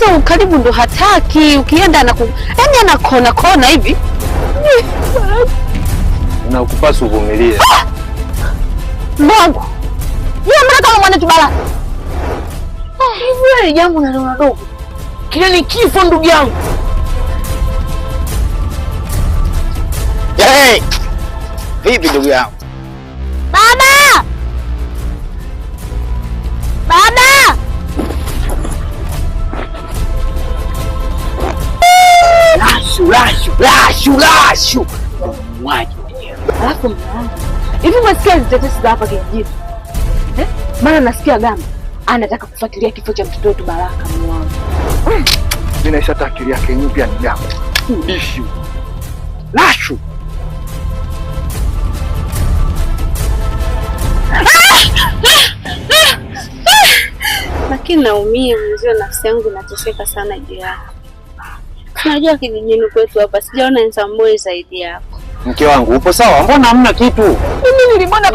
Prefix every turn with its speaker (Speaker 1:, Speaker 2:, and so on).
Speaker 1: Yaani ukaribu ndo hataki, ukienda yaani anakona kona hivi.
Speaker 2: Unakupasa uvumilie.
Speaker 1: Mungu. Yeye mbona kama mwana tubala? Hivi jambo naliona dogo. Kile ni kifo ndugu yangu.
Speaker 2: Hey! Vipi ndugu yangu?
Speaker 1: Baba! Baba! Lashu! Mwaji. Alafu mwanangu. Hivi mwasikia zitetesi za hapa kijijini? Maana nasikia Gamba anataka kufuatilia kifo cha mtoto wetu Baraka mwanangu.
Speaker 2: Mimi naisha akili yake nyipya ni yangu. Udishi. Lashu.
Speaker 1: Lakini naumia mzee, nafsi yangu inateseka sana juu yako. Unajua kijijini kwetu hapa sijaona nsamboi zaidi yako.
Speaker 2: Mke wangu upo sawa? Mbona hamna kitu?
Speaker 1: Mimi nilimwona